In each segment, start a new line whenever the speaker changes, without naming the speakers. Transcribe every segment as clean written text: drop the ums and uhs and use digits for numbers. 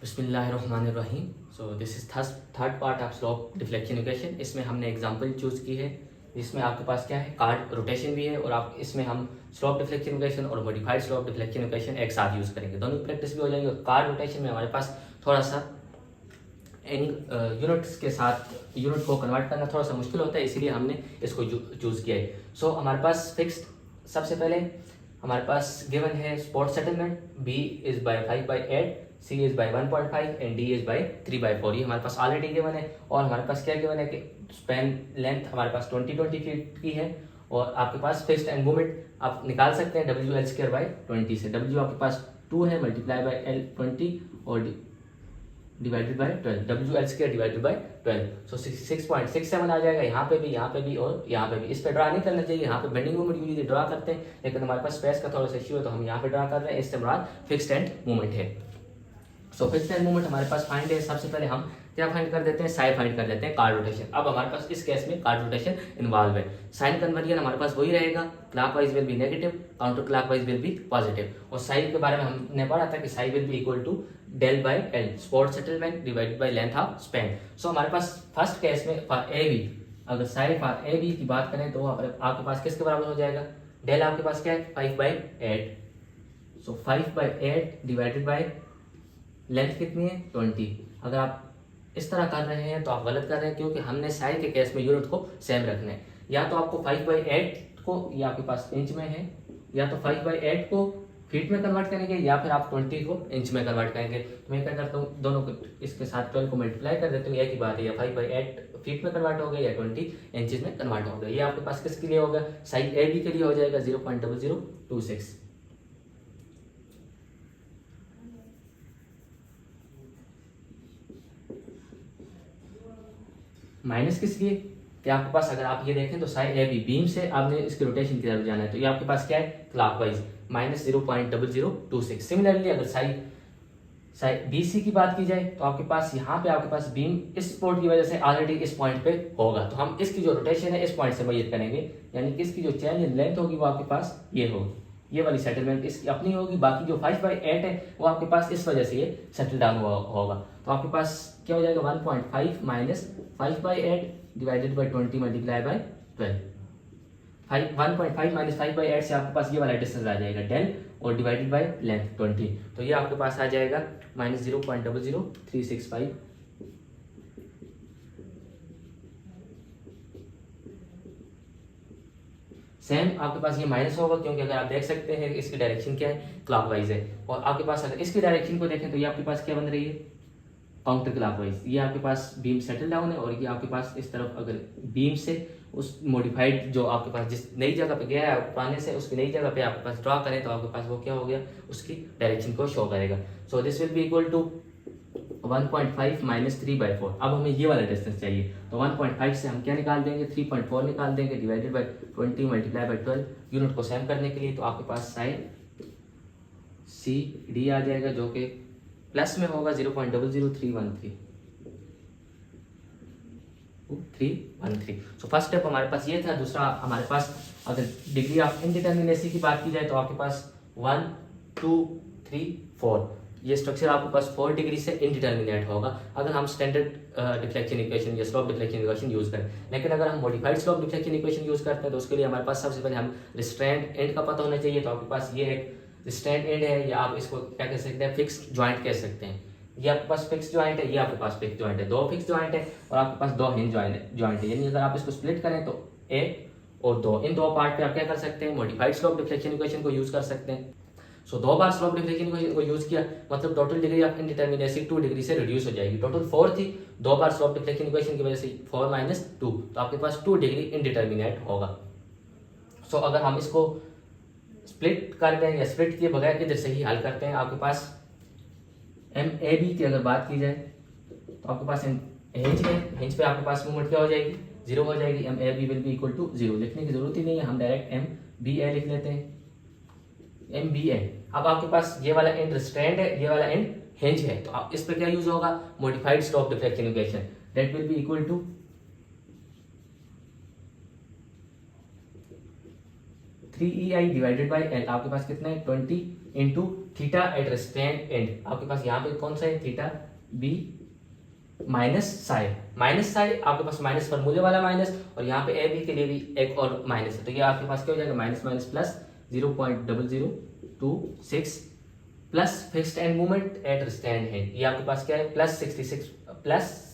बिस्मिल्लाहिर्रहमानिर्रहीम। So this is third part of slope deflection equation. इसमें हमने एग्जांपल चूज़ की है जिसमें आपके पास क्या है, कार्ड रोटेशन भी है और आप इसमें हम स्लोप डिफ्लेक्शन इक्वेशन और मॉडिफाइड स्लोप डिफ्लेक्शन इक्वेशन एक साथ यूज़ करेंगे। दोनों की प्रैक्टिस भी हो जाएगी। और कार्ड रोटेशन में हमारे पास थोड़ा सा इन यूनिट्स के साथ यूनिट को कन्वर्ट करना थोड़ा सा मुश्किल होता है, इसीलिए हमने इसको चूज़ किया है। सो हमारे पास फिक्स्ड सबसे पहले हमारे पास गिवन है spot settlement b is by 5/8, c is by 1.5 and d is by 3/4। ये हमारे पास ऑलरेडी गिवन है। और हमारे पास क्या गिवन है कि स्पैन लेंथ हमारे पास 20 फीट की है और आपके पास फिक्स्ड एंड मोमेंट आप निकाल सकते हैं WL²/20 से। W आपके पास 2 है मल्टीप्लाई बाय L 20 और divided by 12, WL² divided by 12। सो 6.67 आ जाएगा यहाँ पे भी और यहाँ पे भी। इस पे ड्रा नहीं करना चाहिए, यहाँ पे बेंडिंग मोमेंट यूजुअली ड्रा करते हैं, लेकिन हमारे पास स्पेस का थोड़ा सा इश्यू है तो हम यहाँ पे ड्रा कर रहे हैं। इससे हमारा फिक्स्ड एंड मूवमेंट है। सो फिक्स्ड एंड मूवमेंट हमारे पास फाइंड है। सबसे पहले हम क्या फाइंड कर देते हैं, साइन फाइंड कर देते हैं, कार्ड रोटेशन। अब हमारे पास इस केस में कार्ड रोटेशन इन्वॉल्व है। साइन कन्वर्जन हमारे पास वही रहेगा, clockwise will be negative, counter clockwise will be positive. और साइन के बारे में हमने पढ़ा था कि sign will be equal to del by L spot settlement divided by length of span. So हमारे पास फर्स्ट केस में फॉर ए बी, अगर साइन फॉर ए बी की बात करें तो आपके पास किसके बराबर हो जाएगा, डेल आपके पास क्या है 5/8। सो 5/8 डिवाइडेड बाय लेंथ कितनी है 20। अगर आप इस तरह कर रहे हैं तो आप गलत कर रहे हैं, क्योंकि हमने साइन के केस में यूनिट को सेम रखना है। या तो आपको 5/8 को, ये आपके पास इंच में है, या तो 5/8 को फीट में कन्वर्ट करेंगे या फिर आप 20 को इंच में कन्वर्ट करेंगे। तो मैं क्या करता हूँ, दोनों को इसके साथ 12 को मल्टीप्लाई कर देता हूँ, एक ही बात है, या 5/8 फीट में कन्वर्ट हो गया या 20 इंचेस में कन्वर्ट हो गया। ये आपके पास किसके लिए होगा, साइड ए बी के लिए हो जाएगा 0.0026। माइनस किस लिए कि आपके पास अगर आप ये देखें तो साइड ए बी बीम से आपने इसकी रोटेशन की तरफ जाना है, तो ये आपके पास क्या है क्लॉकवाइज -0.0026। सिमिलरली अगर साइड बी सी की बात की जाए तो आपके पास यहाँ पे आपके पास बीम इस सपोर्ट की वजह से ऑलरेडी इस पॉइंट पे होगा, तो हम इसकी जो रोटेशन है इस पॉइंट से मैयत करेंगे, यानी कि इसकी जो चेंज इन लेंथ होगी वो आपके पास ये होगी, ये वाली सेटलमेंट इसकी अपनी होगी। बाकी जो 5/8 है वो आपके पास इस वजह से ये सेटल डाउन होगा। तो आपके पास क्या हो जाएगा 1.5 minus 5/8 divided by 20 multiply by 12। 1.5 minus 5/8 से आपके पास ये वाला डिस्टेंस आ जाएगा डेल और डिवाइडेड बाई लेंथ 20, तो ये आपके पास आ जाएगा -0.00365। सेम आपके पास ये माइनस होगा, क्योंकि अगर आप देख सकते हैं इसकी डायरेक्शन क्या है क्लॉकवाइज है। और आपके पास अगर इसकी डायरेक्शन को देखें तो ये आपके पास क्या बन रही है काउंटर क्लॉकवाइज। ये आपके पास बीम सेटल डाउन है और ये आपके पास इस तरफ अगर बीम से उस मॉडिफाइड जो आपके पास जिस नई जगह पे गया है पुराने से उसकी नई जगह पे आपके पास ड्रॉ करें तो आपके पास वो क्या हो गया, उसकी डायरेक्शन को शो करेगा। So this will be equal to 1.5 minus 3/4। अब हमें ये वाला डिस्टेंस चाहिए, तो 1.5 से हम क्या निकाल देंगे 3.4 निकाल देंगे divided by 20 multiply by 12 unit को सेम करने के लिए। तो आपके पास साइन सी डी आ जाएगा जो कि प्लस में होगा 0.00313। सो फर्स्ट स्टेप हमारे पास ये था। दूसरा हमारे पास अगर डिग्री ऑफ इनडिटर्मिनेसी की बात की जाए तो आपके पास 1 2 3 4 ये स्ट्रक्चर आपके पास 4 डिग्री से इनडिटर्मिनेट होगा अगर हम स्टैंडर्ड डिफ्लेक्शन इक्वेशन या स्लोप डिफ्लेक्शन इक्वेशन यूज करें। लेकिन अगर हम modified slope deflection equation use करते हैं तो उसके लिए हमारे पास सबसे पहले हम रिस्ट्रेंट एंड का पता होना चाहिए। तो आपके पास ये एक रिस्ट्रेंट एंड है, या आप इसको क्या कह सकते हैं फिक्स्ड जॉइंट कह सकते हैं। ये आपके पास फिक्स जॉइंट है, ये आपके पास फिक्स जॉइंट है, 2 फिक्स जॉइंट है और आपके पास 2 हिंज जॉइंट है। यानी अगर आप इसको स्प्लिट करें तो ए और 2, इन 2 पार्ट पे आप क्या कर सकते हैं मॉडिफाइड स्लोप डिफ्लेक्शन इक्वेशन को यूज कर सकते हैं। सो 2 बार स्लोप डिफ्लेक्शन इक्वेशन को यूज किया मतलब total degree of indeterminacy 2 degree से रिड्यूस हो जाएगी। टोटल 4 थी, 2 बार स्लोप डिफ्लेक्शन इक्वेशन की वजह से 4 माइनस 2, तो आपके पास 2 डिग्री इनडिटर्मिनेट होगा। सो अगर हम इसको स्प्लिट कर दें या स्प्लिट किए बगैर इधर से ही हल करते हैं, आपके पास एम ए बी की अगर बात की जाए तो आपके पास हिंज पे आपके पास मूवमेंट क्या हो जाएगी 0 हो जाएगी। M A B will be equal to 0, लिखने की जरूरत ही नहीं है, हम डायरेक्ट एम बी ए लिख लेते हैं, एम बी ए। अब आपके पास ये वाला एंड रिस्ट्रेंट है, ये वाला एंड हिंज है, तो आप इस पर क्या यूज होगा modified slope deflection equation, that will be equal to 3EI divided by L, आपके पास कितना है 20 इंटू थीटा एट रेस्टेंट एंड, आपके पास यहाँ पे कौन सा है theta b minus sign, minus sign आपके पास माइनस फॉर्मूले वाला माइनस, और यहाँ पे ए बी के लिए भी एक और माइनस है, तो ये आपके पास क्या हो जाएगा minus minus plus 0.0026 plus fixed and movement at stand है, ये आपके पास क्या है प्लस 66 प्लस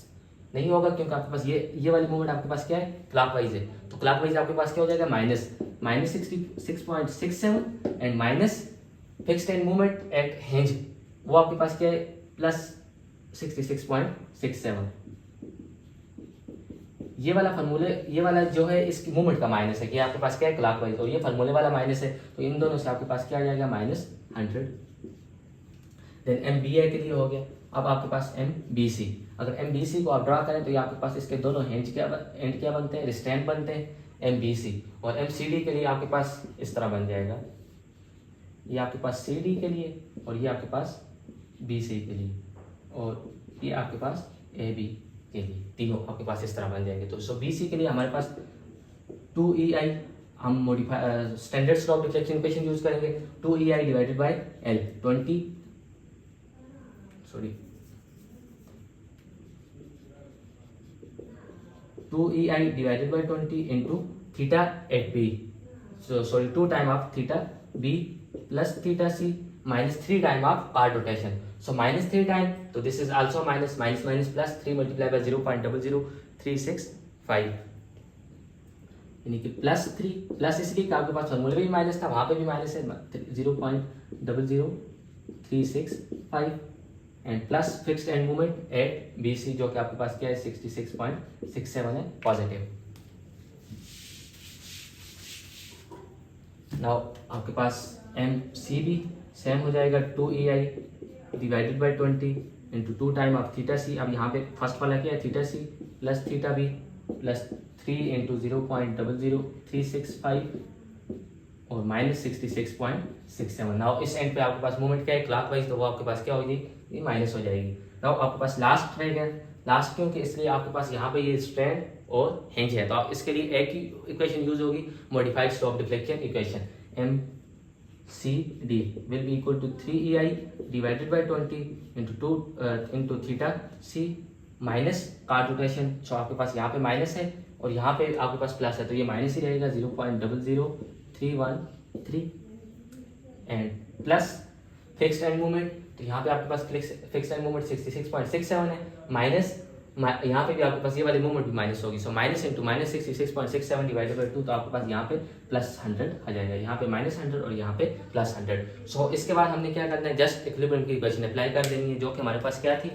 नहीं होगा क्योंकि आपके पास ये वाली मूवमेंट आपके पास क्या है क्लॉकवाइज है, तो क्लॉकवाइज आपके पास क्या हो जाएगा minus 66.67 and minus fixed and movement at hinge वो आपके पास क्या है प्लस 66.67। ये वाला फॉर्मूले ये वाला जो है इसकी मूवमेंट का माइनस है कि आपके पास क्या है क्लॉकवाइज, और ये फॉर्मूले वाला माइनस है, तो इन दोनों से आपके पास क्या आ जाएगा -100। देन MBA के लिए हो गया। अब आपके पास MBC, अगर MBC को आप ड्रा करें तो ये आपके पास इसके दोनों एंड क्या बनते हैं रिस्टेंट बनते हैं MBC, और MCD के लिए आपके पास इस तरह बन जाएगा, ये आपके पास CD के लिए और ये आपके पास BC के लिए और ये आपके पास AB के लिए, तीनों आपके पास इस तरह बन जाएंगे। तो BC के लिए हमारे पास 2EI हम modify standard slope deflection equation use करेंगे, 2EI divided by L 2EI divided by 20 into theta at b, 2 time of theta B plus theta c minus 3 time of card rotation. So minus 3 time, so this is also minus plus 3 multiplied by 0.00365 यानी कि plus 3 plus इसलिए कि आपके पास फॉर्मूले में भी minus था वहां पे भी माइनस है 0.00365 and plus fixed and movement at BC जो कि आपके पास क्या है 66.67 है पॉजिटिव। नाउ आपके पास MCB सेम हो जाएगा 2EI divided by 20 into 2 time of theta C, अब यहाँ पे फर्स्ट वाला क्या है theta C plus theta B plus 3 into 0.00365 और माइनस 66.67। नाउ इस एंड पे आपके पास मूवमेंट क्या है क्लॉकवाइज, तो वो आपके पास क्या होगी ये माइनस हो जाएगी। नाउ आपके पास लास्ट रह गया, लास्ट क्योंकि इसलिए आपके पास यहाँ पे ये स्ट्रैंड और हिंज है, तो आप इसके लिए एक ही इक्वेशन यूज होगी modified slope deflection equation, MCD will be equal to 3EI divided by 20 into theta C minus card rotation। सो आपके पास यहाँ पे माइनस है और यहाँ पे आपके पास प्लस है, तो ये माइनस ही रहेगा 0.00313 and plus fixed and movement, तो यहाँ पे आपके पास फिक्स्ड एंड मूवमेंट 66.67 है माइनस यहाँ पे भी आपके पास ये वाली मूवमेंट भी माइनस होगी, so minus into minus 66.67 divided by 2, तो आपके पास यहाँ पे प्लस 100 आ जाएगा, यहाँ पे -100 और यहाँ पे प्लस 100। सो इसके बाद हमने क्या करना है जस्ट इक्विलिब्रियम की इक्वेशन अप्लाई कर देनी है जो कि हमारे पास क्या थी,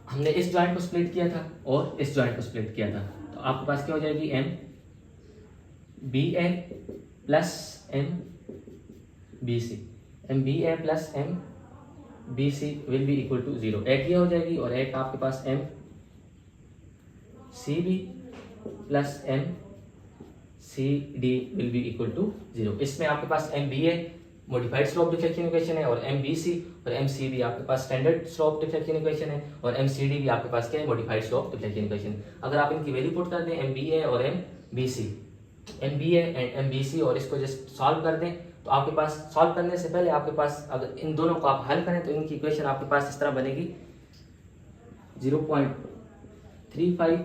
हमने इस जॉइंट को स्प्लिट किया था और इस जॉइंट को स्प्लिट किया था, तो आपके पास क्या हो जाएगी MBA plus MBC, MBA plus MBC will be equal to 0, एक ये हो जाएगी और एक आपके पास MCB plus MCD will be equal to 0। इसमें आपके पास MBA modified slope deflection equation है और MBC और MCB आपके पास स्टैंडर्ड स्लोप डिफ्लेक्शन इक्वेशन है और MCD भी आपके पास क्या है मॉडिफाइड स्लोप डिफ्लेक्शन इक्वेशन। अगर आप इनकी वैल्यू पुट कर दें MBA और MBA एंड MBC और इसको जस्ट सॉल्व कर दें, तो आपके पास सॉल्व करने से पहले आपके पास अगर इन दोनों को आप हल करें तो इनकी इक्वेशन आपके पास इस तरह बनेगी 0.35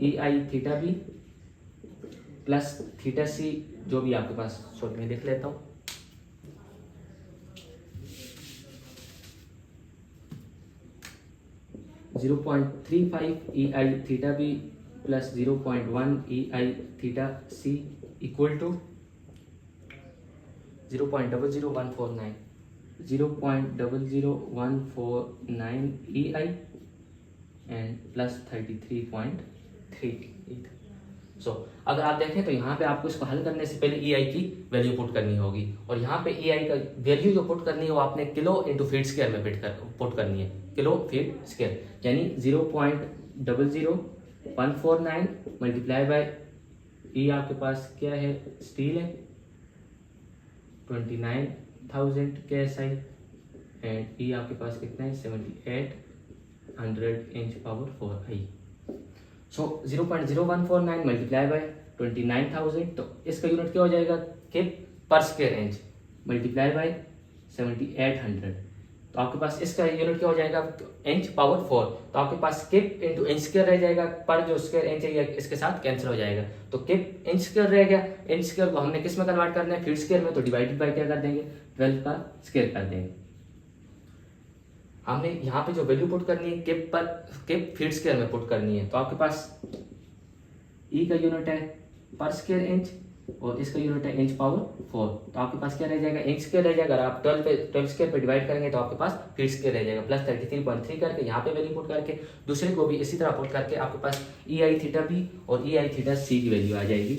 EI theta B plus theta C जो भी आपके पास, सॉरी मैं लिख लेता हूँ, (0.35 EI theta B plus 0.1 EI theta c equal to 0.00149 EI and plus 33.38। So अगर आप देखें तो यहाँ पे आपको इसको हल करने से पहले EI की वैल्यू पुट करनी होगी और यहाँ पे EI का वैल्यू जो पुट करनी है वो आपने किलो इंटू फीट स्क्वायर में पुट करनी है, किलो फीट स्क्वायर यानी 0.00149 मल्टीप्लाई बाय E आपके पास क्या है स्टील है 29,000 KSI एंड E आपके पास कितना है 7800 inch power 4 I. So 0.0149 multiply by 29,000, तो इसका यूनिट क्या हो जाएगा, किप पर स्क्वायर इंच मल्टीप्लाई बाय 7800। तो आपके पास इसका यूनिट क्या हो जाएगा, इंच पावर 4। तो आपके पास किप इंटू इंच स्क्वायर रह जाएगा, पर जो स्क्वायर इंच है इसके साथ कैंसिल हो जाएगा, तो किप इंच स्क्वायर रह गया। इंच स्क्वायर को हमने किस में कन्वर्ट करना है, फीट स्क्वायर में, तो डिवाइडेड बाय क्या कर देंगे, 12 का स्क्वायर कर देंगे। हमने यहाँ पे जो वैल्यू पुट करनी है किप फीट स्क्वायर में पुट करनी है, तो आपके पास ई का यूनिट है पर स्क्वायर इंच और इसका यूनिट है इंच पावर 4। तो आपके पास क्या रह जाएगा, इंच स्क्वायर रह जाएगा। अगर आप 12 स्क्वायर पे डिवाइड करेंगे तो आपके पास फीट स्क्वायर रह जाएगा, प्लस 33.3 करके यहाँ पे वैल्यू पुट करके दूसरे को भी इसी तरह पुट करके आपके पास ई आई थीटा बी और ई आई थीटा सी की वैल्यू आ जाएगी।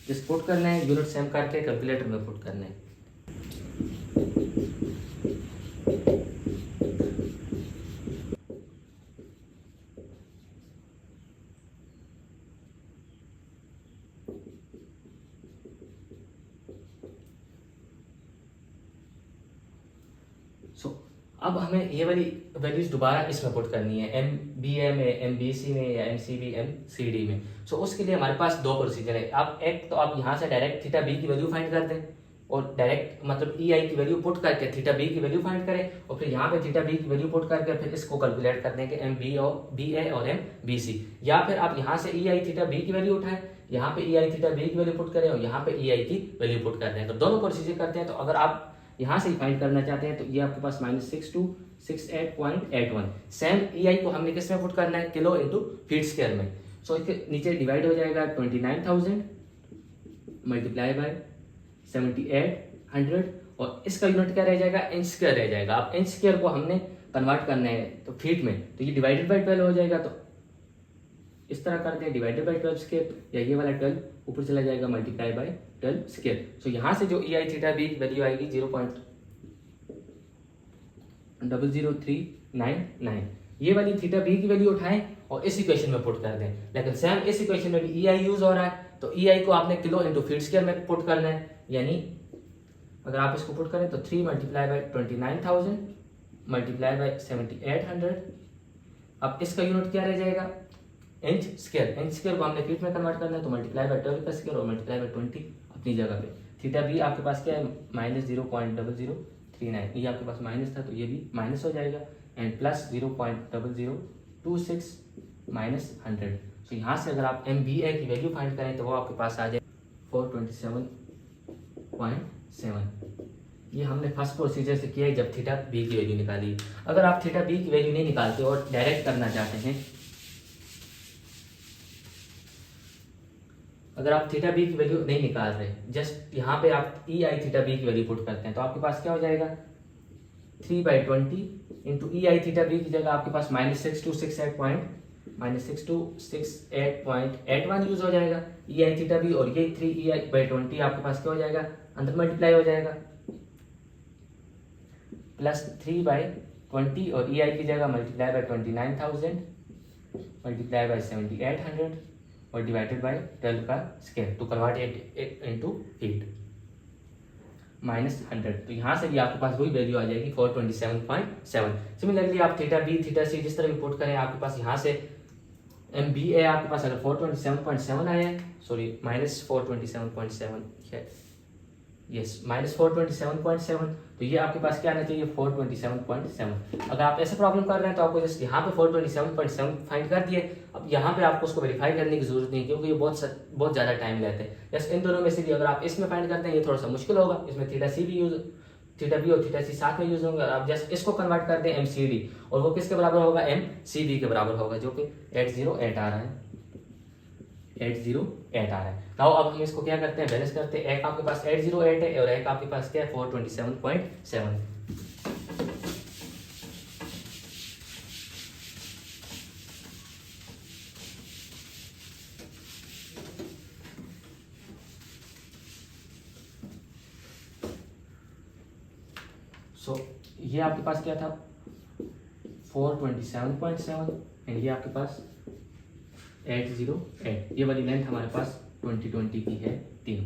जिस पुट करना है यूनिट सेम करके कैलकुलेटर में पुट करना है। अब हमें ये वाली वैल्यूज दोबारा इसमें पुट करनी है, एम बी ए में, एम बी सी में या M C B M C D में। सो उसके लिए हमारे पास दो प्रोसीजर है। आप एक तो आप यहाँ से डायरेक्ट थीटा बी की वैल्यू फाइंड कर दें और डायरेक्ट मतलब ई आई की वैल्यू पुट करके थीटा बी की वैल्यू फाइंड करें और फिर यहाँ पे थीटा बी की वैल्यू पुट करके फिर इसको कैलकुलेट कर देंगे एम बी ए और एम बी सी। या फिर आप यहाँ से ई आई थीटा बी की वैल्यू उठाएं, यहाँ पे ई आई थीटा बी की वैल्यू पुट करें और यहाँ पे ई आई की वैल्यू पुट कर दें। तो दोनों प्रोसीजर करते हैं। तो अगर आप यहाँ से फाइंड करना चाहते हैं तो ये आपके पास -6268.81। सेम ई आई को हमने किस में पुट करना है, किलो इंटू फीट स्क्वायर में। सो इसके नीचे डिवाइड हो जाएगा 29,000 मल्टीप्लाई बाय 7800 और इसका यूनिट क्या रह जाएगा, इंच स्क्वायर रह जाएगा। अब इंच स्क्वायर को हमने कन्वर्ट करना है तो फीट में, तो ये डिवाइडेड बाय 12 हो जाएगा। तो इस तरह करते हैं, डिवाइडेड बाय 12 स्क्वायर या ये वाला 12 ऊपर चला जाएगा मल्टीप्लाई बाय 12 स्क्वायर। सो यहाँ से जो ई आई थीटा बी वैल्यू आएगी 0.00399। ये वाली थीटा बी की वैल्यू उठाएं और इस इक्वेशन में पुट कर दें। लेकिन सेम इस इक्वेशन में भी ई आई यूज हो रहा है, तो ई आई को आपने किलो इंटू फीट स्क्वायर में पुट करना है। यानी अगर आप इसको पुट करें तो 3 मल्टीप्लाई बाय 29,000 मल्टीप्लाई बाय 7800। अब इसका यूनिट क्या रह जाएगा, इंच स्क्वायर। इंच स्क्वायर को हमने फीट में कन्वर्ट करना है, तो मल्टीप्लाई बाय 12 का स्क्वायर और मल्टीप्लाई बाय 20 अपनी जगह पे। थीटा बी आपके पास क्या है, -0.0039। ये आपके पास माइनस था तो ये भी माइनस हो जाएगा एंड प्लस 0.0026 माइनस 100। तो यहाँ से अगर आप एम बी ए की वैल्यू फाइंड करें तो वो आपके पास आ जाए 427.7। ये हमने फर्स्ट प्रोसीजर से किया है जब थीटा बी की वैल्यू निकाली। अगर आप थीटा बी की वैल्यू नहीं निकालते और डायरेक्ट करना चाहते हैं, अगर आप थीटा बी की वैल्यू नहीं निकाल रहे, जस्ट यहाँ पे आप ई आई थीटा बी की वैल्यू पुट करते हैं, तो आपके पास क्या हो जाएगा 3/20 इंटू ई आई थीटा बी की जगह आपके पास -6268.81 यूज हो जाएगा ई आई थीटा बी, और ये 3/20 आपके पास क्या हो जाएगा, अंदर मल्टीप्लाई हो जाएगा प्लस 3/20 और ई आई की जगह मल्टीप्लाई बाय 29,000 मल्टीप्लाई बाय 7800 और डिवाइडेड बाय 12 का square to convert it into feet -100। तो यहाँ से भी आपके पास वही वैल्यू आ जाएगी 427.7। सिमिलरली आप थीटा बी थीटा सी जिस तरह भी पुट करें, आपके पास यहाँ से एम बी ए आपके पास अगर 427.7 आया है, सॉरी -427.7 है, यस -427.7, तो ये आपके पास क्या आना चाहिए 427.7। अगर आप ऐसे प्रॉब्लम कर रहे हैं तो आपको जस्ट यहाँ पे 427.7 फाइंड कर दिए। अब यहाँ पे आपको उसको वेरीफाई करने की जरूरत नहीं, क्योंकि ये बहुत ज़्यादा टाइम लेते हैं। जस्ट इन दोनों में से भी अगर आप इसमें फाइंड करते हैं ये थोड़ा सा मुश्किल होगा, इसमें थीटा बी और थीटा सी साथ में यूज होंगे। आप जस्ट इसको कन्वर्ट कर दें एम सी डी, और वो किसके बराबर होगा, एम सी बी के बराबर होगा, जो कि 808 आ रहा है, 808 आ रहा है। नाउ अब हम इसको क्या करते हैं, बैलेंस करते हैं। एक आपके पास 808 है और एक आपके पास क्या है 427.7। सो ये आपके पास क्या था 427.7 एंड ये आपके पास 808। ये वाली लेंथ हमारे पास 2020 की है 3।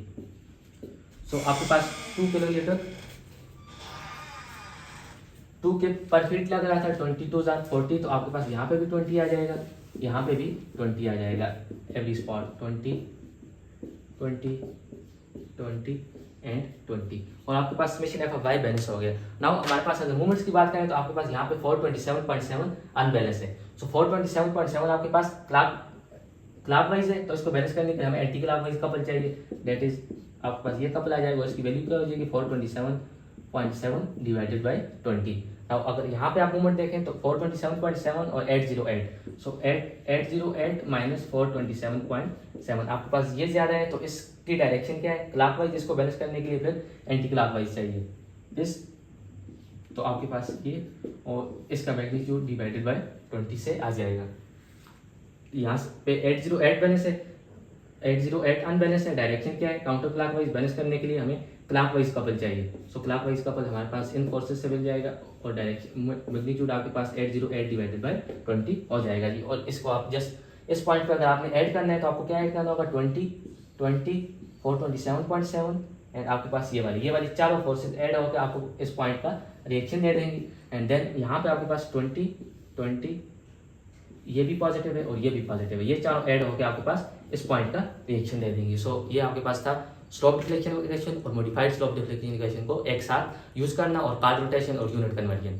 सो आपके पास 2 किलोमीटर 2 के पर फीट लग रहा था, 22 40, तो आपके पास यहाँ पे भी 20 आ जाएगा, यहाँ पे भी 20 आ जाएगा, एवरी स्पॉट 20 20 20 एंड 20, और आपके पास summation F of Y balance हो गया। नाउ हमारे पास अगर मूवमेंट्स की बात करें तो आपके पास यहाँ पे 427.7 अनबैलेंस है। सो 427.7 आपके पास क्लॉकवाइज है, तो इसको बैलेंस करने के लिए हमें एंटी क्लॉकवाइज कपल चाहिए, दैट इज आपके पास ये कपल आ जाएगा, इसकी वैल्यू क्या हो जाएगी 427.7 डिवाइडेड बाई 20। अब अगर यहाँ पे आप मूवमेंट देखें तो 427.7 और 808, सो 808 माइनस 427.7, आपके पास ये ज्यादा है तो इसकी डायरेक्शन क्या है क्लॉकवाइज, इसको बैलेंस करने के लिए फिर एंटी क्लॉकवाइज चाहिए दिस, तो आपके पास ये और इसका मैग्नीट्यूड डिवाइडेड बाय 20 से आ जाएगा। यहाँ पे 808 बैलेंस है, 808 अनबैलेंस है, डायरेक्शन क्या है काउंटर क्लॉकवाइज, बैलेंस करने के लिए हमें क्लॉकवाइज कपल चाहिए। सो क्लॉकवाइज कपल हमारे पास इन फोर्सेस से मिल जाएगा और डायरेक्शन मैग्नीट्यूड आपके पास 808 डिवाइडेड बाय 20 हो जाएगा जी। और इसको आप जस्ट इस पॉइंट पर अगर आपने ऐड करना है तो आपको क्या ऐड करना होगा 20 427.7 एंड आपके पास ये वाली चारों फोर्सेस ऐड होकर आपको इस पॉइंट का रिएक्शन दे देंगी, एंड देन यहाँ पे आपके पास 20 ये भी पॉजिटिव है और ये भी पॉजिटिव है, ये चारों ऐड होकर आपके पास इस पॉइंट का रिएक्शन दे देंगी। सो ये आपके पास था स्लोप डिफ्लेक्शन इक्वेशन और मॉडिफाइड स्लोप डिफ्लेक्शन इक्वेशन को एक साथ यूज करना और कार्ड रोटेशन और यूनिट कन्वर्जन।